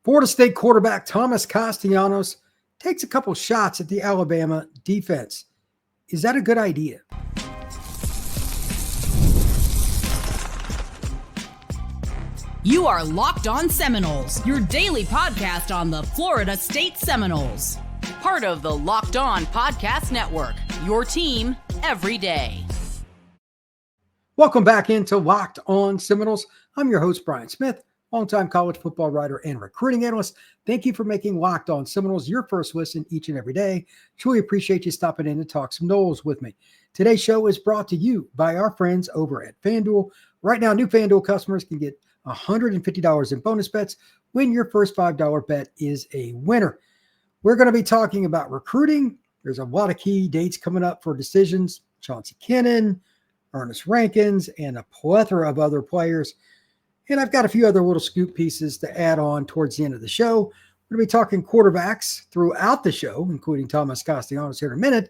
Florida State quarterback Thomas Castellanos takes a couple shots at the Alabama defense. Is that a good idea? You are Locked On Seminoles, your daily podcast on the Florida State Seminoles. Part of the Locked On Podcast Network, your team every day. Welcome back into Locked On Seminoles. I'm your host, Brian Smith, longtime college football writer and recruiting analyst. Thank you for making Locked On Seminoles your first listen each and every day. Truly appreciate you stopping in to talk some Noles with me. Today's show is brought to you by our friends over at FanDuel. Right now, new FanDuel customers can get $150 in bonus bets when your first $5 bet is a winner. We're going to be talking about recruiting. There's a lot of key dates coming up for decisions. Chauncey Kennan, Ernest Rankins, and a plethora of other players. And I've got a few other little scoop pieces to add on towards the end of the show. We're going to be talking quarterbacks throughout the show, including Thomas Castellanos here in a minute.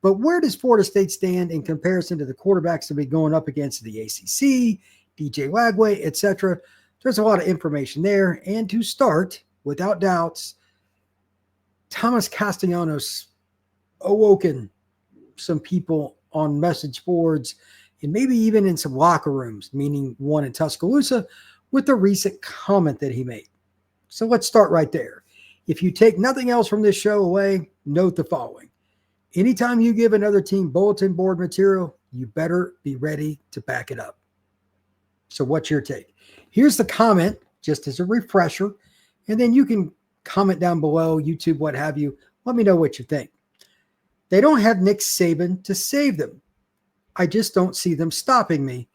But where does Florida State stand in comparison to the quarterbacks that will be going up against the ACC, DJ Lagway, etc.? There's a lot of information there. And to start, without doubts, Thomas Castellanos awoken some people on message boards and maybe even in some locker rooms, meaning one in Tuscaloosa, with the recent comment that he made. So let's start right there. If you take nothing else from this show away, note the following. Anytime you give another team bulletin board material, you better be ready to back it up. So what's your take? Here's the comment, just as a refresher, and then you can comment down below, YouTube, what have you. Let me know what you think. They don't have Nick Saban to save them. I just don't see them stopping me.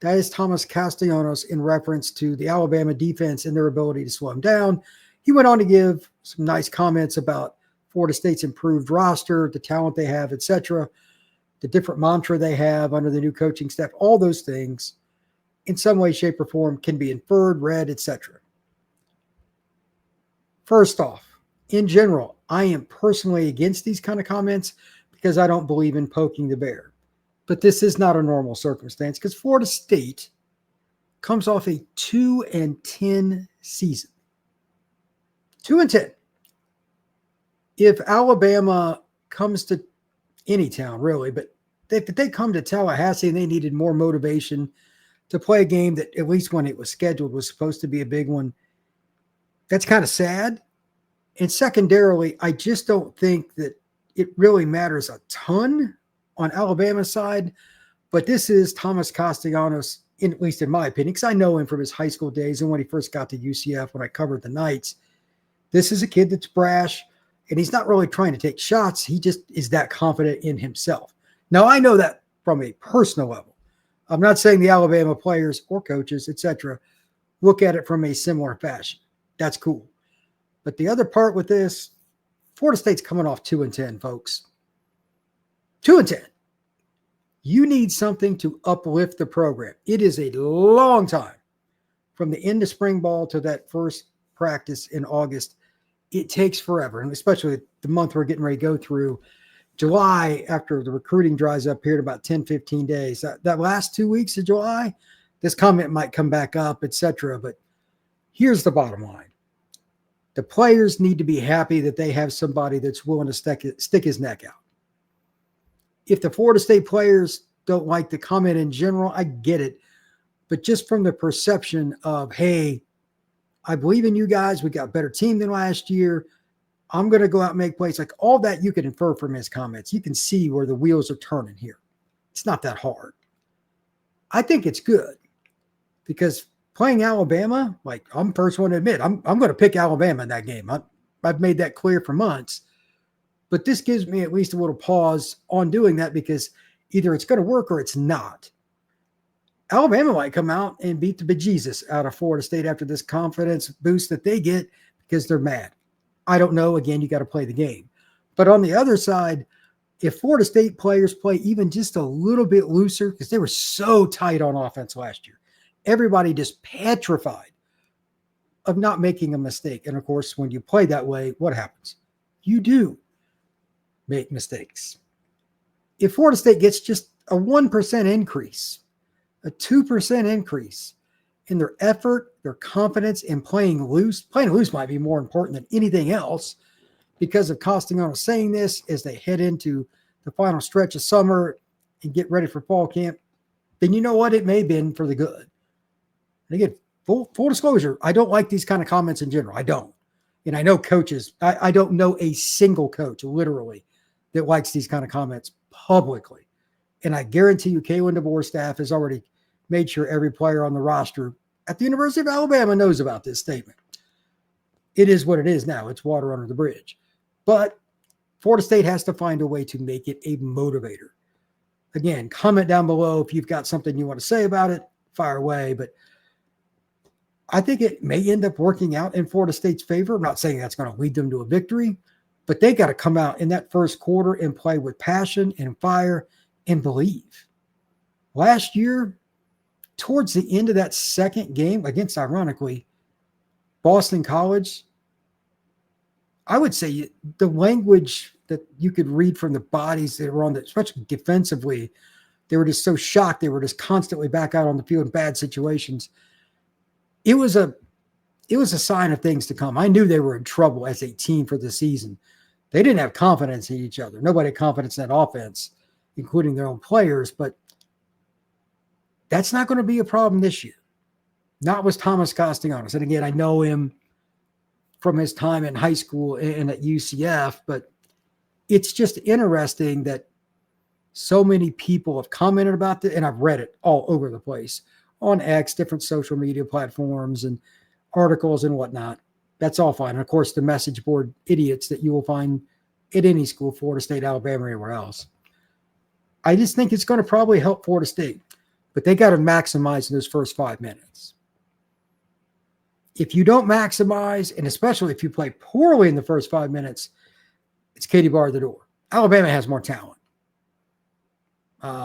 That is Thomas Castellanos in reference to the Alabama defense and their ability to slow them down. He went on to give some nice comments about Florida State's improved roster, the talent they have, etc., the different mantra they have under the new coaching staff, all those things in some way, shape, or form can be inferred, read, etc. First off, in general, I am personally against these kind of comments because I don't believe in poking the bear. But this is not a normal circumstance because Florida State comes off a 2-10 season. 2-10. If Alabama comes to any town, really, but if they come to Tallahassee and they needed more motivation to play a game that, at least when it was scheduled, was supposed to be a big one, that's kind of sad. And secondarily, I just don't think that it really matters a ton on Alabama's side. But this is Thomas Castellanos, at least in my opinion, because I know him from his high school days and when he first got to UCF when I covered the Knights. This is a kid that's brash, and he's not really trying to take shots. He just is that confident in himself. Now, I know that from a personal level. I'm not saying the Alabama players or coaches, etc., look at it from a similar fashion. That's cool. But the other part with this, Florida State's coming off 2-10, folks. 2-10. You need something to uplift the program. It is a long time from the end of spring ball to that first practice in August. It takes forever, and especially the month we're getting ready to go through, July, after the recruiting dries up here in about 10, 15 days. That last 2 weeks of July, this comment might come back up, etc. But here's the bottom line. The players need to be happy that they have somebody that's willing to stick his neck out. If the Florida State players don't like the comment in general, I get it. But just from the perception of, hey, I believe in you guys. We got a better team than last year. I'm going to go out and make plays. Like all that you can infer from his comments. You can see where the wheels are turning here. It's not that hard. I think it's good because playing Alabama, like I'm the first one to admit, I'm going to pick Alabama in that game. I've made that clear for months. But this gives me at least a little pause on doing that because either it's going to work or it's not. Alabama might come out and beat the bejesus out of Florida State after this confidence boost that they get because they're mad. I don't know. Again, you got to play the game. But on the other side, if Florida State players play even just a little bit looser, because they were so tight on offense last year, everybody just petrified of not making a mistake. And of course, when you play that way, what happens? You do make mistakes. If Florida State gets just a 1% increase, a 2% increase, in their effort, their confidence in playing loose. Playing loose might be more important than anything else because of Castellanos saying this as they head into the final stretch of summer and get ready for fall camp. Then you know what? It may have been for the good. And again, full disclosure, I don't like these kind of comments in general. I don't. And I know coaches, I don't know a single coach, literally, that likes these kind of comments publicly. And I guarantee you, Kalen DeBoer's staff has already made sure every player on the roster at the University of Alabama knows about this statement. It is what it is now. It's water under the bridge. But Florida State has to find a way to make it a motivator. Again, comment down below if you've got something you want to say about it, fire away. But I think it may end up working out in Florida State's favor. I'm not saying that's going to lead them to a victory, but they got to come out in that first quarter and play with passion and fire and believe. Last year, towards the end of that second game against, ironically, Boston College, I would say the language that you could read from the bodies that were on the, especially defensively, they were just so shocked. They were just constantly back out on the field in bad situations. It was a sign of things to come. I knew they were in trouble as a team for the season. They didn't have confidence in each other. Nobody had confidence in that offense, including their own players. But that's not going to be a problem this year. Not with Thomas Castellanos. And again, I know him from his time in high school and at UCF, but it's just interesting that so many people have commented about it, and I've read it all over the place on X, different social media platforms and articles and whatnot. That's all fine. And of course, the message board idiots that you will find at any school, Florida State, Alabama, or anywhere else. I just think it's going to probably help Florida State, but they got to maximize in those first 5 minutes. If you don't maximize, and especially if you play poorly in the first 5 minutes, it's Katie bar the door. Alabama has more talent.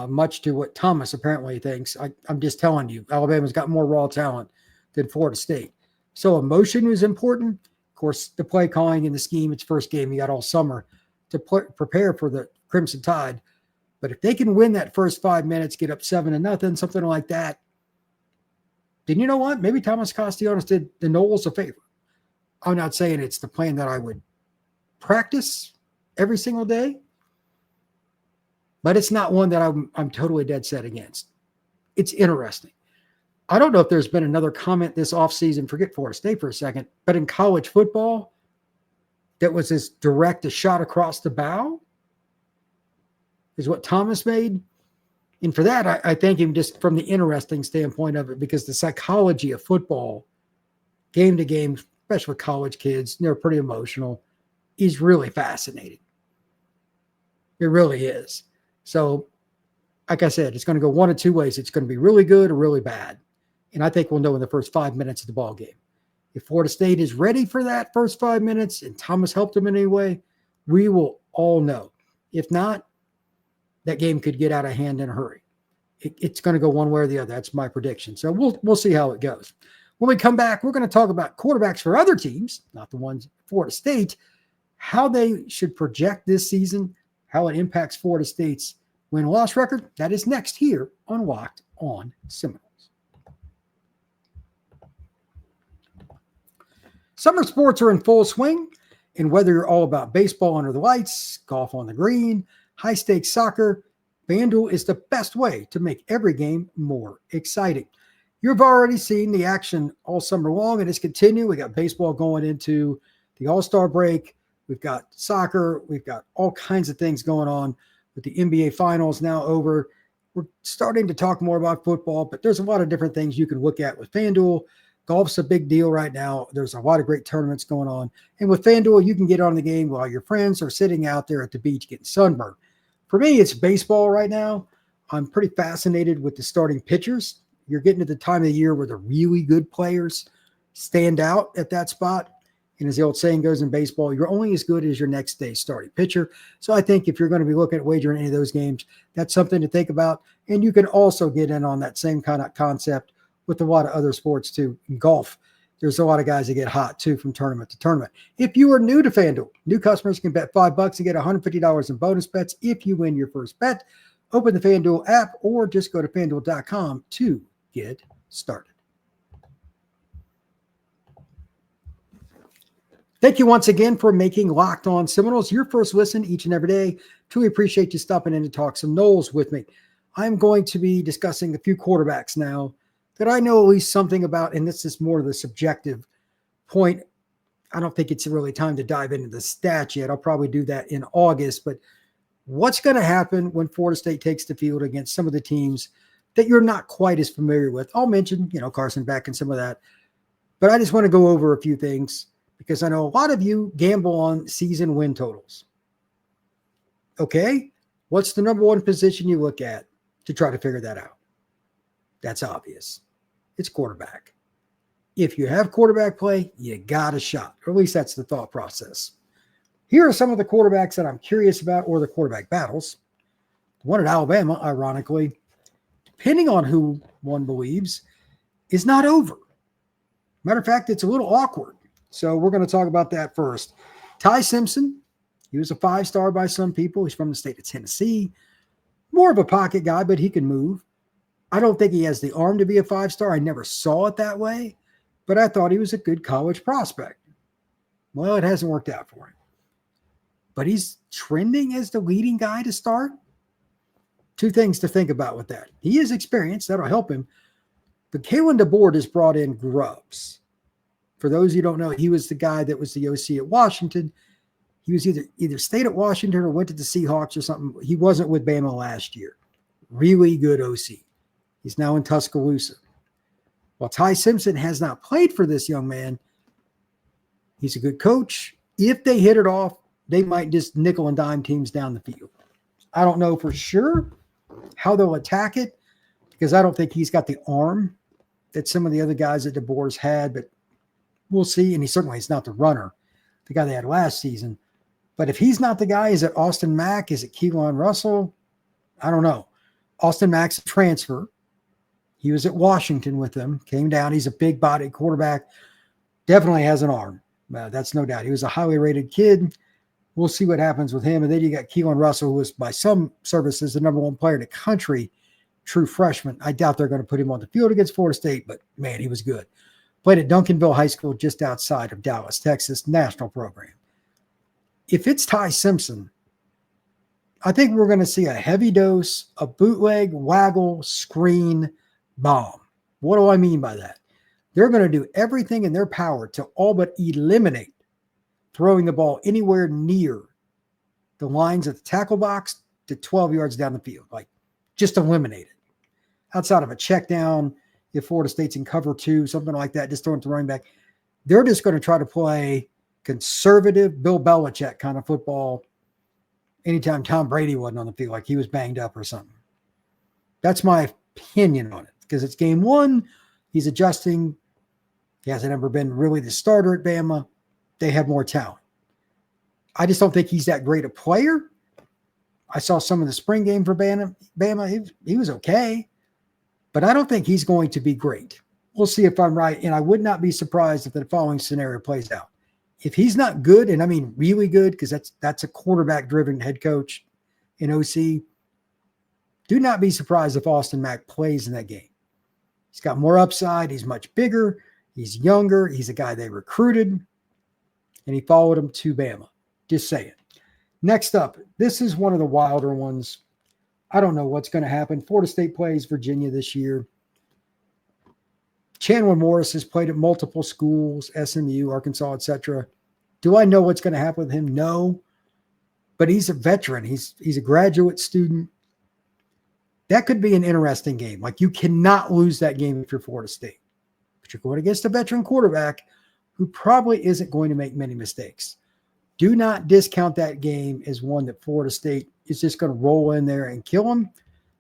Much to what Thomas apparently thinks. I'm just telling you, Alabama's got more raw talent than Florida State. So emotion is important. Of course, the play calling and the scheme, it's first game you got all summer to prepare for the Crimson Tide. But if they can win that first 5 minutes, get up 7-0, something like that, then you know what? Maybe Thomas Castellanos did the Noles a favor. I'm not saying it's the plan that I would practice every single day, but it's not one that I'm totally dead set against. It's interesting. I don't know if there's been another comment this offseason, forget Florida State for a second, but in college football that was as direct a shot across the bow is what Thomas made. And for that, I thank him just from the interesting standpoint of it, because the psychology of football, game to game, especially with college kids, they're pretty emotional, is really fascinating. It really is. So, like I said, it's going to go one of two ways. It's going to be really good or really bad. And I think we'll know in the first 5 minutes of the ball game. If Florida State is ready for that first 5 minutes and Thomas helped them in any way, we will all know. If not, that game could get out of hand in a hurry. It's going to go one way or the other. That's my prediction. So we'll see how it goes. When we come back, we're going to talk about quarterbacks for other teams, not the ones Florida State, how they should project this season, how it impacts Florida State's win-loss record. That is next here on Locked On Seminoles. Summer sports are in full swing, and whether you're all about baseball under the lights, golf on the green, high-stakes soccer, FanDuel is the best way to make every game more exciting. You've already seen the action all summer long, and it's continuing. We got baseball going into the All-Star break. We've got soccer. We've got all kinds of things going on with the NBA Finals now over. We're starting to talk more about football, but there's a lot of different things you can look at with FanDuel. Golf's a big deal right now. There's a lot of great tournaments going on. And with FanDuel, you can get on the game while your friends are sitting out there at the beach getting sunburned. For me, it's baseball right now. I'm pretty fascinated with the starting pitchers. You're getting to the time of the year where the really good players stand out at that spot. And as the old saying goes in baseball, you're only as good as your next day's starting pitcher. So I think if you're going to be looking at wagering any of those games, that's something to think about. And you can also get in on that same kind of concept with a lot of other sports too. In golf, there's a lot of guys that get hot too from tournament to tournament. If you are new to FanDuel, new customers can bet $5 and get $150 in bonus bets if you win your first bet. Open the FanDuel app or just go to FanDuel.com to get started. Thank you once again for making Locked On Seminoles your first listen each and every day. Truly appreciate you stopping in to talk some Noles with me. I'm going to be discussing a few quarterbacks now that I know at least something about, and this is more of the subjective point. I don't think it's really time to dive into the stats yet. I'll probably do that in August, but what's going to happen when Florida State takes the field against some of the teams that you're not quite as familiar with? I'll mention, Carson Beck and some of that, but I just want to go over a few things because I know a lot of you gamble on season win totals. Okay, what's the number one position you look at to try to figure that out? That's obvious. It's quarterback. If you have quarterback play, you got a shot, or at least that's the thought process. Here are some of the quarterbacks that I'm curious about, or the quarterback battles. The one at Alabama, ironically, depending on who one believes, is not over. Matter of fact, it's a little awkward. So we're going to talk about that first. Ty Simpson, he was a 5-star by some people. He's from the state of Tennessee. More of a pocket guy, but he can move. I don't think he has the arm to be a 5-star. I never saw it that way, but I thought he was a good college prospect. Well, it hasn't worked out for him. But he's trending as the leading guy to start. Two things to think about with that. He is experienced. That'll help him. But Kalen DeBoer has brought in Grubbs. For those who don't know, he was the guy that was the OC at Washington. He was either stayed at Washington or went to the Seahawks or something. He wasn't with Bama last year. Really good OC. He's now in Tuscaloosa. While Ty Simpson has not played for this young man, he's a good coach. If they hit it off, they might just nickel and dime teams down the field. I don't know for sure how they'll attack it because I don't think he's got the arm that some of the other guys at DeBoer's had, but we'll see. And he certainly is not the runner, the guy they had last season. But if he's not the guy, is it Austin Mack? Is it Keelan Russell? I don't know. Austin Mack's a transfer. He was at Washington with them, came down. He's a big body quarterback. Definitely has an arm. That's no doubt. He was a highly rated kid. We'll see what happens with him. And then you got Keelan Russell, who was by some services the number one player in the country, true freshman. I doubt they're going to put him on the field against Florida State, but man, he was good. Played at Duncanville High School just outside of Dallas, Texas, national program. If it's Ty Simpson, I think we're going to see a heavy dose, a bootleg, waggle, screen, bomb. What do I mean by that? They're going to do everything in their power to all but eliminate throwing the ball anywhere near the lines of the tackle box to 12 yards down the field. Like, just eliminate it. Outside of a check down, if Florida State's in cover 2, something like that, just throwing it to running back. They're just going to try to play conservative Bill Belichick kind of football anytime Tom Brady wasn't on the field, like he was banged up or something. That's my opinion on it because it's game 1. He's adjusting. He hasn't ever been really the starter at Bama. They have more talent. I just don't think he's that great a player. I saw some of the spring game for Bama. He was okay, but I don't think he's going to be great. We'll see if I'm right, and I would not be surprised if the following scenario plays out. If he's not good, and I mean really good, because that's a quarterback-driven head coach in OC, do not be surprised if Austin Mack plays in that game. He's got more upside. He's much bigger. He's younger. He's a guy they recruited, and he followed him to Bama. Just saying. Next up, this is one of the wilder ones. I don't know what's going to happen. Florida State plays Virginia this year. Chandler Morris has played at multiple schools, SMU, Arkansas, etc. Do I know what's going to happen with him? No. But he's a veteran. He's a graduate student. That could be an interesting game. Like, you cannot lose that game if you're Florida State. But you're going against a veteran quarterback who probably isn't going to make many mistakes. Do not discount that game as one that Florida State is just going to roll in there and kill them.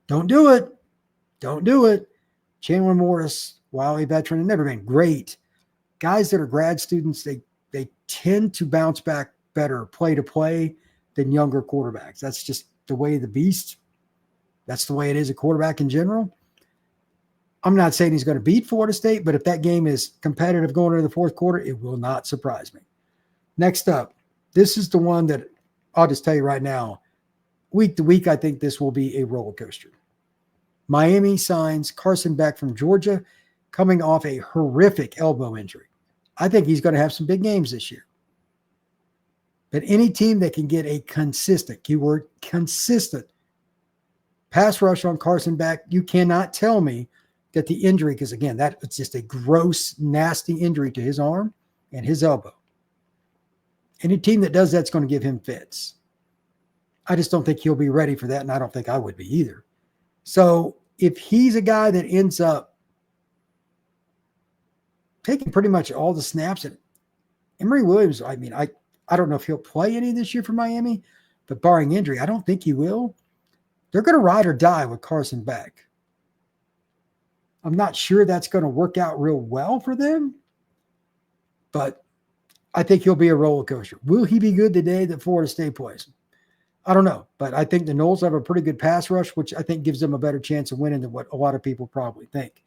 Don't do it. Don't do it. Chandler Morris, while a veteran, and never been great. Guys that are grad students, they tend to bounce back better play to play than younger quarterbacks. That's just the way of the beast. That's the way it is a quarterback in general. I'm not saying he's going to beat Florida State, but if that game is competitive going into the fourth quarter, it will not surprise me. Next up, this is the one that I'll just tell you right now. Week to week, I think this will be a roller coaster. Miami signs Carson Beck from Georgia, coming off a horrific elbow injury. I think he's going to have some big games this year. But any team that can get a consistent, keyword consistent, pass rush on Carson Beck, you cannot tell me that the injury, because again, that it's just a gross, nasty injury to his arm and his elbow. Any team that does that's going to give him fits. I just don't think he'll be ready for that, and I don't think I would be either. So if he's a guy that ends up taking pretty much all the snaps, and Emory Williams, I mean, I don't know if he'll play any this year for Miami, but barring injury, I don't think he will. They're going to ride or die with Carson Beck. I'm not sure that's going to work out real well for them, but I think he'll be a roller coaster. Will he be good the day that Florida State plays? I don't know, but I think the Noles have a pretty good pass rush, which I think gives them a better chance of winning than what a lot of people probably think.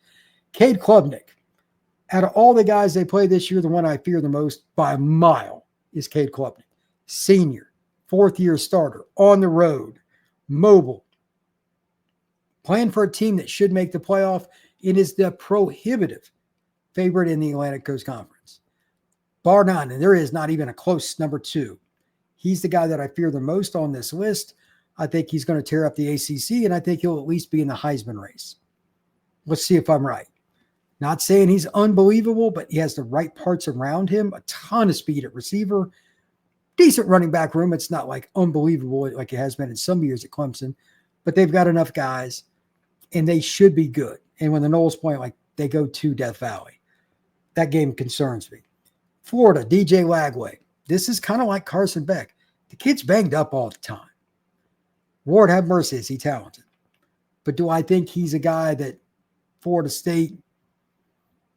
Cade Klubnik, out of all the guys they play this year, the one I fear the most by a mile is Cade Klubnik. Senior, fourth-year starter, on the road, mobile, playing for a team that should make the playoff. It is the prohibitive favorite in the Atlantic Coast Conference. Bar none, and there is not even a close number two. He's the guy that I fear the most on this list. I think he's going to tear up the ACC, and I think he'll at least be in the Heisman race. Let's see if I'm right. Not saying he's unbelievable, but he has the right parts around him, a ton of speed at receiver, decent running back room. It's not like unbelievable like it has been in some years at Clemson, but they've got enough guys, and they should be good. And when the Noles play, like they go to Death Valley, that game concerns me. Florida, DJ Lagway. This is kind of like Carson Beck. The kid's banged up all the time. Lord have mercy, is he talented? But do I think he's a guy that Florida State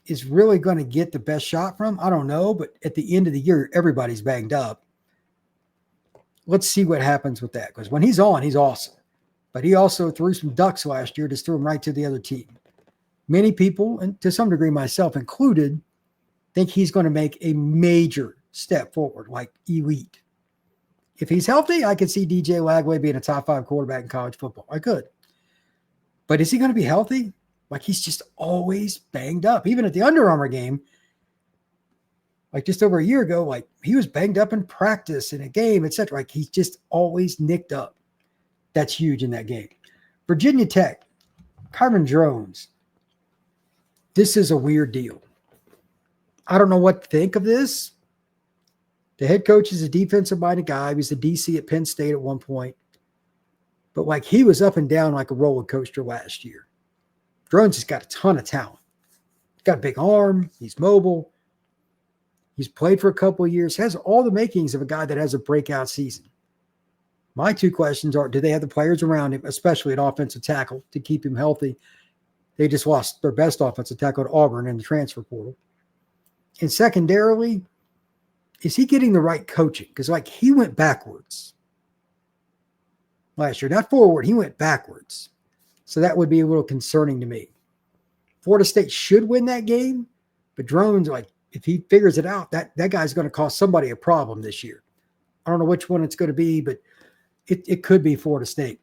is really going to get the best shot from? I don't know, but at the end of the year, everybody's banged up. Let's see what happens with that, because when he's on, he's awesome. But he also threw some ducks last year, just threw them right to the other team. Many people, and to some degree myself included, think he's going to make a major step forward, like elite. If he's healthy, I could see DJ Lagway being a top 5 quarterback in college football. I could. But is he going to be healthy? Like, he's just always banged up. Even at the Under Armour game, like just over a year ago, like he was banged up in practice, in a game, etc. Like, he's just always nicked up. That's huge in that game. Virginia Tech, Carmen Jones. This is a weird deal. I don't know what to think of this. The head coach is a defensive-minded guy. He was the DC at Penn State at one point. But like, he was up and down like a roller coaster last year. Drones has got a ton of talent. He's got a big arm. He's mobile. He's played for a couple of years. Has all the makings of a guy that has a breakout season. My two questions are, do they have the players around him, especially at offensive tackle, to keep him healthy? They just lost their best offensive tackle to Auburn in the transfer portal. And secondarily, is he getting the right coaching? Because like, he went backwards last year. Not forward, he went backwards. So that would be a little concerning to me. Florida State should win that game, but Drones, like, if he figures it out, that guy's going to cause somebody a problem this year. I don't know which one it's going to be, but it could be Florida State.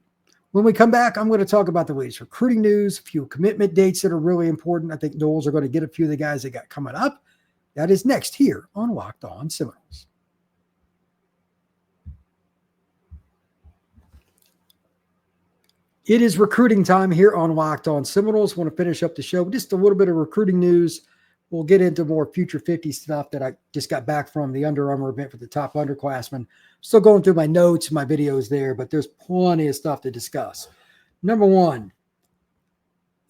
When we come back, I'm going to talk about the latest recruiting news, a few commitment dates that are really important. I think Noles are going to get a few of the guys they got coming up. That is next here on Locked On Seminoles. It is recruiting time here on Locked On Seminoles. Want to finish up the show with just a little bit of recruiting news. We'll get into more Future 50 stuff that I just got back from the Under Armour event for the top underclassmen. Still going through my notes and my videos there, but there's plenty of stuff to discuss. Number one,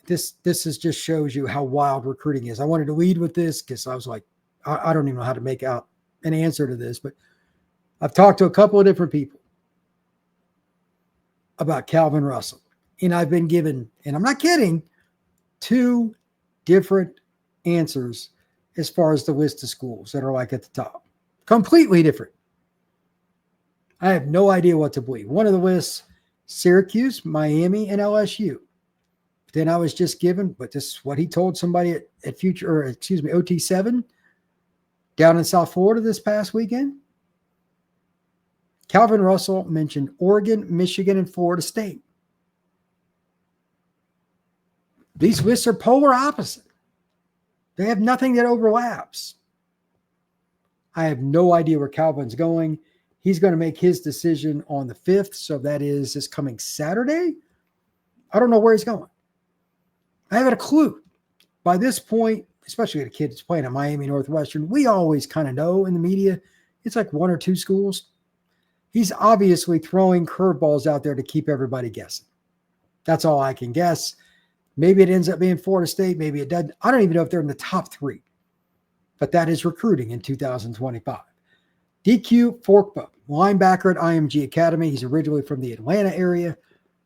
this just shows you how wild recruiting is. I wanted to lead with this because I was like, I don't even know how to make out an answer to this, but I've talked to a couple of different people about Calvin Russell. And I've been given, and I'm not kidding, 2 different answers as far as the list of schools that are like at the top. Completely different. I have no idea what to believe. One of the lists, Syracuse, Miami, and LSU. But then I was just given, but this is what he told somebody at OT7 down in South Florida this past weekend. Calvin Russell mentioned Oregon, Michigan, and Florida State. These lists are polar opposite. They have nothing that overlaps. I have no idea where Calvin's going. He's going to make his decision on the 5th. So that is this coming Saturday. I don't know where he's going. I haven't a clue. By this point, especially a kid that's playing at Miami Northwestern, we always kind of know in the media, it's like 1 or 2 schools. He's obviously throwing curveballs out there to keep everybody guessing. That's all I can guess. Maybe it ends up being Florida State. Maybe it doesn't. I don't even know if they're in the top 3. But that is recruiting in 2025. DQ Forkba, linebacker at IMG Academy. He's originally from the Atlanta area.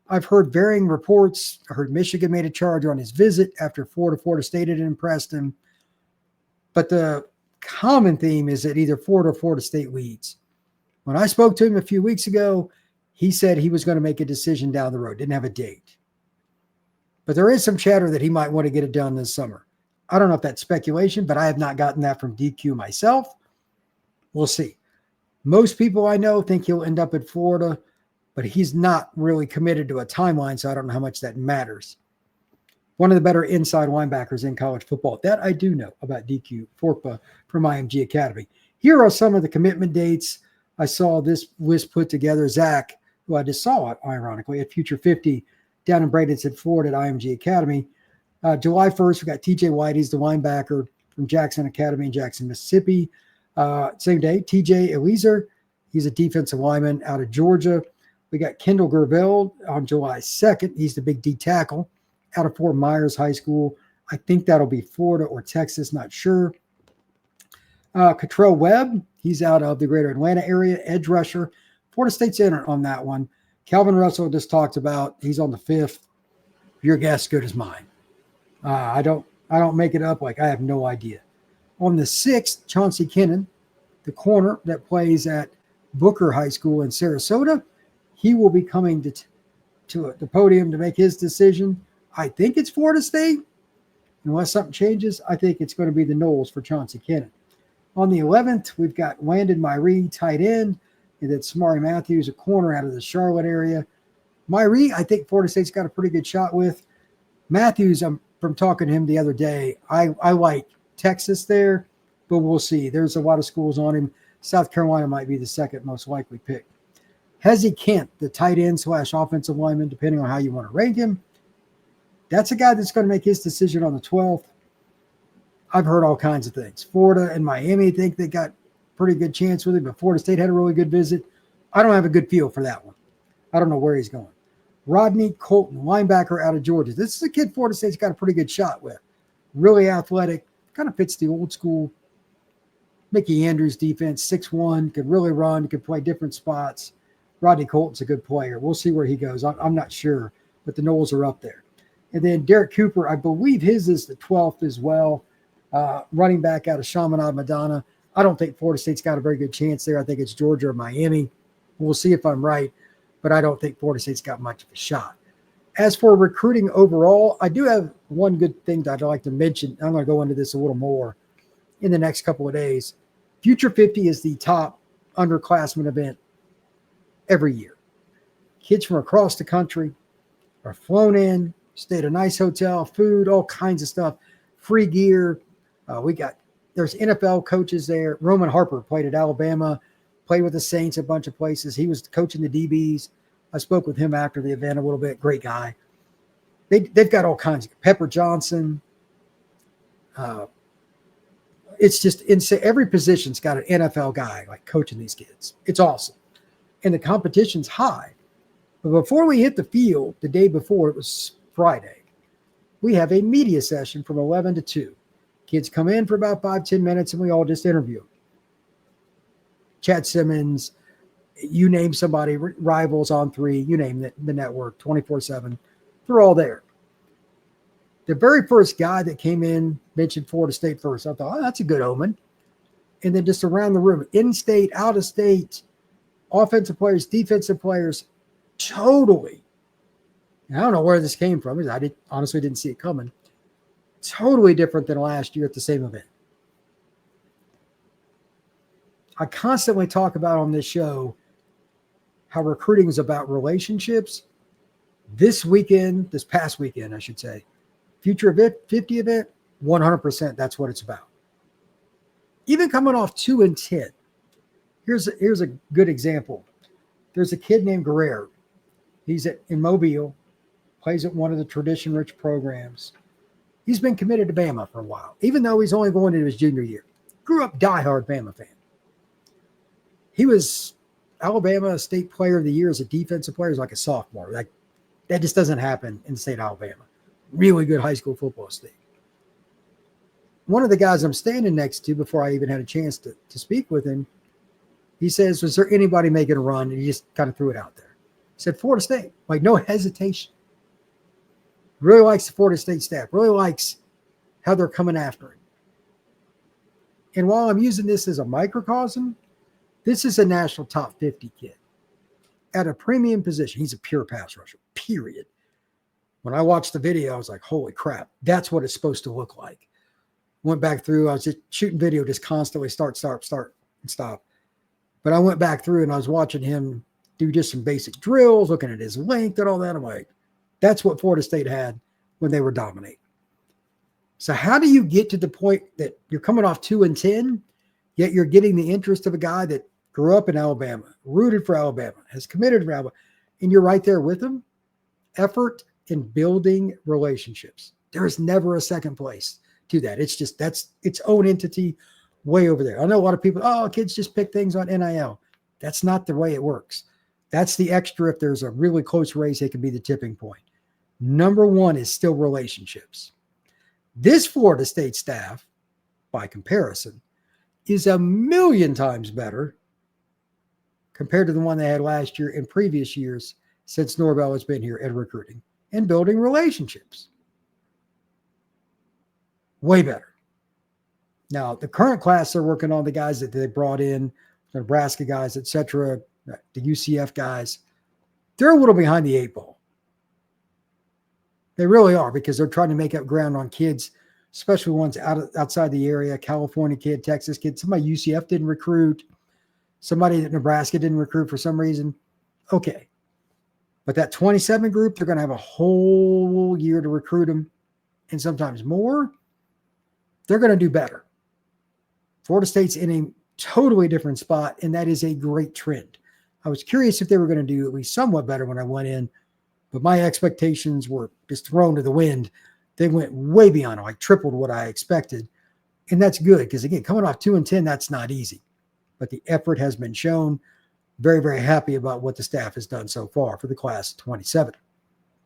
I've heard varying reports. I heard Michigan made a charge on his visit after Florida State had impressed him. But the common theme is that either Florida or Florida State leads. When I spoke to him a few weeks ago, he said he was going to make a decision down the road. Didn't have a date. But there is some chatter that he might want to get it done this summer. I don't know if that's speculation, but I have not gotten that from DQ myself. We'll see. Most people I know think he'll end up at Florida, but he's not really committed to a timeline, so I don't know how much that matters. One of the better inside linebackers in college football. That I do know about DQ Forkba from IMG Academy. Here are some of the commitment dates. I saw this list put together. Zach, who I just saw it, ironically, at Future 50 down in Bradenton, Florida at IMG Academy. July 1st, we got TJ White. He's the linebacker from Jackson Academy in Jackson, Mississippi. Same day, TJ Eliezer. He's a defensive lineman out of Georgia. We got Kendall Gerville on July 2nd. He's the big D tackle out of Fort Myers High School. I think that'll be Florida or Texas, not sure. Cottrell Webb, he's out of the greater Atlanta area, edge rusher. Florida State's in on that one. Calvin Russell just talked about, he's on the 5th. Your guess good as mine. I don't make it up, like I have no idea. On the 6th, Chauncey Kennan, the corner that plays at Booker High School in Sarasota, he will be coming to the podium to make his decision. I think it's Florida State. Unless something changes, I think it's going to be the Noles for Chauncey Kennan. On the 11th, we've got Landon Myree, tight end, and then Samari Matthews, a corner out of the Charlotte area. Myree, I think Florida State's got a pretty good shot with. Matthews, from talking to him the other day, I like Texas there, but we'll see. There's a lot of schools on him. South Carolina might be the second most likely pick. Hezzy Kent, the tight end / offensive lineman, depending on how you want to rank him. That's a guy that's going to make his decision on the 12th. I've heard all kinds of things. Florida and Miami think they got pretty good chance with him, but Florida State had a really good visit. I don't have a good feel for that one. I don't know where he's going. Rodney Colton, linebacker out of Georgia. This is a kid Florida State's got a pretty good shot with. Really athletic, kind of fits the old school Mickey Andrews defense, 6'1", could really run, could play different spots. Rodney Colton's a good player. We'll see where he goes. I'm not sure, but the Noles are up there. And then Derek Cooper, I believe his is the 12th as well. Running back out of Chaminade, Madonna. I don't think Florida State's got a very good chance there. I think it's Georgia or Miami. We'll see if I'm right, but I don't think Florida State's got much of a shot. As for recruiting overall, I do have one good thing that I'd like to mention. I'm going to go into this a little more in the next couple of days. Future 50 is the top underclassmen event every year. Kids from across the country are flown in, stay at a nice hotel, food, all kinds of stuff, free gear. There's NFL coaches there. Roman Harper played at Alabama, played with the Saints a bunch of places. He was coaching the DBs. I spoke with him after the event a little bit. Great guy. They've got all kinds of Pepper Johnson. It's just insane. Every position's got an NFL guy like coaching these kids. It's awesome. And the competition's high. But before we hit the field, the day before, it was Friday, we have a media session from 11 to 2. Kids come in for about 5-10 minutes, and we all just interview them. Chad Simmons, you name somebody, Rivals on 3, you name the network, 24/7. They're all there. The very first guy that came in mentioned Florida State first. I thought, that's a good omen. And then just around the room, in-state, out-of-state, offensive players, defensive players, totally. And I don't know where this came from. I honestly didn't see it coming. Totally different than last year at the same event. I constantly talk about on this show how recruiting is about relationships. This past weekend, I should say, Future 50 event, 100% that's what it's about. Even coming off 2-10, Here's a good example. There's a kid named Guerrero. He's in Mobile, plays at one of the tradition-rich programs. He's been committed to Bama for a while, even though he's only going into his junior year. Grew up diehard Bama fan. He was Alabama State Player of the Year as a defensive player, as like a sophomore. Like that just doesn't happen in the state of Alabama. Really good high school football state. One of the guys I'm standing next to before I even had a chance to speak with him, he says, was there anybody making a run? And he just kind of threw it out there. He said, Florida State, like no hesitation. Really likes the Florida State staff, really likes how they're coming after him. And while I'm using this as a microcosm, this is a national top 50 kid at a premium position. He's a pure pass rusher, period. When I watched the video, I was like, holy crap, that's what it's supposed to look like. Went back through, I was just shooting video, just constantly start, and stop. But I went back through and I was watching him do just some basic drills, looking at his length and all that. I'm like, that's what Florida State had when they were dominating. So how do you get to the point that you're coming off 2-10, yet you're getting the interest of a guy that grew up in Alabama, rooted for Alabama, has committed for Alabama, and you're right there with him? Effort in building relationships. There is never a second place to that. It's just, that's its own entity way over there. I know a lot of people, kids just pick things on NIL. That's not the way it works. That's the extra. If there's a really close race, it can be the tipping point. Number one is still relationships. This Florida State staff, by comparison, is a million times better compared to the one they had last year and previous years since Norvell has been here at recruiting and building relationships. Way better. Now, the current class they're working on, the guys that they brought in, the Nebraska guys, etc., the UCF guys, they're a little behind the eight ball. They really are, because they're trying to make up ground on kids, especially ones outside the area, California kid, Texas kid. Somebody UCF didn't recruit. Somebody that Nebraska didn't recruit for some reason. Okay. But that 27 group, they're going to have a whole year to recruit them, and sometimes more. They're going to do better. Florida State's in a totally different spot, and that is a great trend. I was curious if they were going to do at least somewhat better when I went in, but my expectations were just thrown to the wind. They went way beyond, like tripled what I expected, and that's good because, again, coming off 2-10, that's not easy. But the effort has been shown. Very, very happy about what the staff has done so far for the class of 27.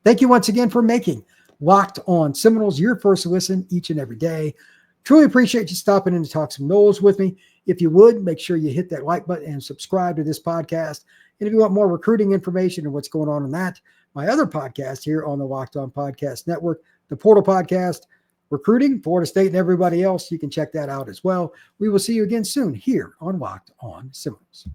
Thank you once again for making Locked On Seminoles your first listen each and every day. Truly appreciate you stopping in to talk some Noles with me. If you would, make sure you hit that like button and subscribe to this podcast. And if you want more recruiting information and what's going on in that, my other podcast here on the Locked On Podcast Network, the Portal Podcast, Recruiting, Florida State, and everybody else, you can check that out as well. We will see you again soon here on Locked On Seminoles.